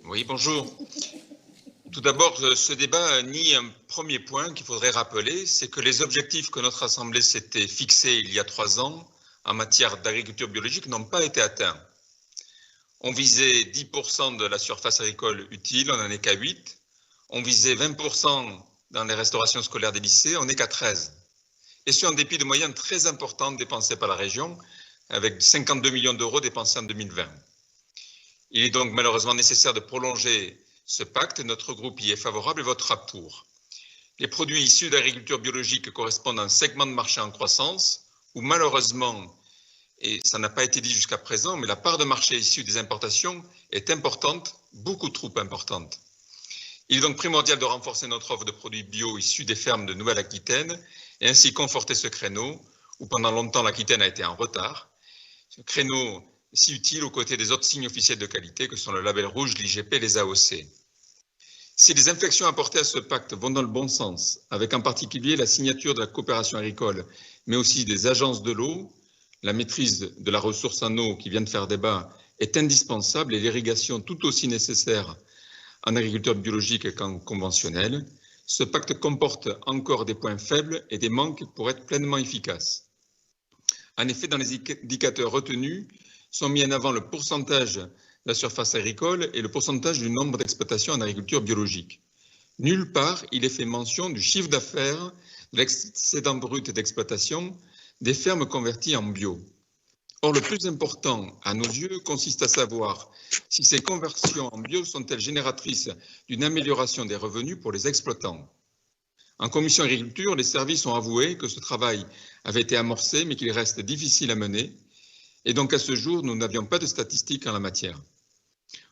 Oui, bonjour. Tout d'abord, ce débat nie un premier point qu'il faudrait rappeler, c'est que les objectifs que notre Assemblée s'était fixés il y a 3 ans en matière d'agriculture biologique n'ont pas été atteints. On visait 10% de la surface agricole utile, on n'en est qu'à 8. On visait 20% dans les restaurations scolaires des lycées, on n'est qu'à 13. Et ce, en dépit de moyens très importants dépensés par la région, avec 52 millions d'euros dépensés en 2020. Il est donc malheureusement nécessaire de prolonger ce pacte. Notre groupe y est favorable et votera pour. Les produits issus d'agriculture biologique correspondent à un segment de marché en croissance où malheureusement, et ça n'a pas été dit jusqu'à présent, mais la part de marché issue des importations est importante, beaucoup trop importante. Il est donc primordial de renforcer notre offre de produits bio issus des fermes de Nouvelle-Aquitaine et ainsi conforter ce créneau où pendant longtemps l'Aquitaine a été en retard. Ce créneau si utile aux côtés des autres signes officiels de qualité que sont le label rouge, l'IGP et les AOC. Si les inflexions apportées à ce pacte vont dans le bon sens, avec en particulier la signature de la coopération agricole, mais aussi des agences de l'eau, la maîtrise de la ressource en eau qui vient de faire débat est indispensable et l'irrigation tout aussi nécessaire en agriculture biologique qu'en conventionnelle, ce pacte comporte encore des points faibles et des manques pour être pleinement efficace. En effet, dans les indicateurs retenus, sont mis en avant le pourcentage de la surface agricole et le pourcentage du nombre d'exploitations en agriculture biologique. Nulle part, il est fait mention du chiffre d'affaires, de l'excédent brut d'exploitation des fermes converties en bio. Or, le plus important, à nos yeux, consiste à savoir si ces conversions en bio sont-elles génératrices d'une amélioration des revenus pour les exploitants. En commission agriculture, les services ont avoué que ce travail avait été amorcé, mais qu'il reste difficile à mener. Et donc, à ce jour, nous n'avions pas de statistiques en la matière.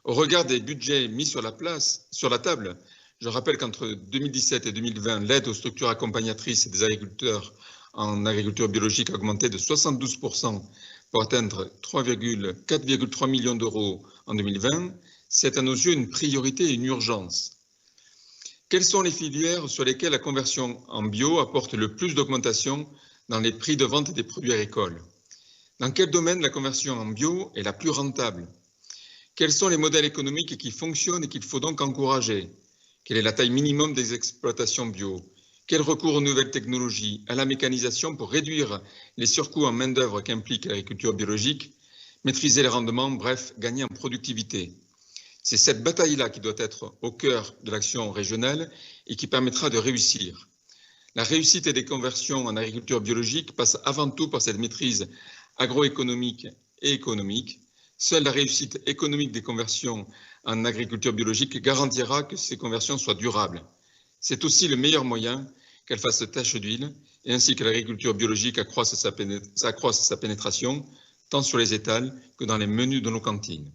Au regard des budgets mis sur la table, je rappelle qu'entre 2017 et 2020, l'aide aux structures accompagnatrices des agriculteurs en agriculture biologique a augmenté de 72% pour atteindre 4,3 millions d'euros en 2020. C'est à nos yeux une priorité et une urgence. Quelles sont les filières sur lesquelles la conversion en bio apporte le plus d'augmentation dans les prix de vente des produits agricoles ? Dans quel domaine la conversion en bio est la plus rentable? Quels sont les modèles économiques qui fonctionnent et qu'il faut donc encourager? Quelle est la taille minimum des exploitations bio? Quel recours aux nouvelles technologies, à la mécanisation pour réduire les surcoûts en main-d'œuvre qu'implique l'agriculture biologique, maîtriser les rendements, bref, gagner en productivité? C'est cette bataille-là qui doit être au cœur de l'action régionale et qui permettra de réussir. La réussite des conversions en agriculture biologique passe avant tout par cette maîtrise agroéconomique et économique. Seule la réussite économique des conversions en agriculture biologique garantira que ces conversions soient durables. C'est aussi le meilleur moyen qu'elles fassent tache d'huile et ainsi que l'agriculture biologique accroisse sa pénétration tant sur les étals que dans les menus de nos cantines.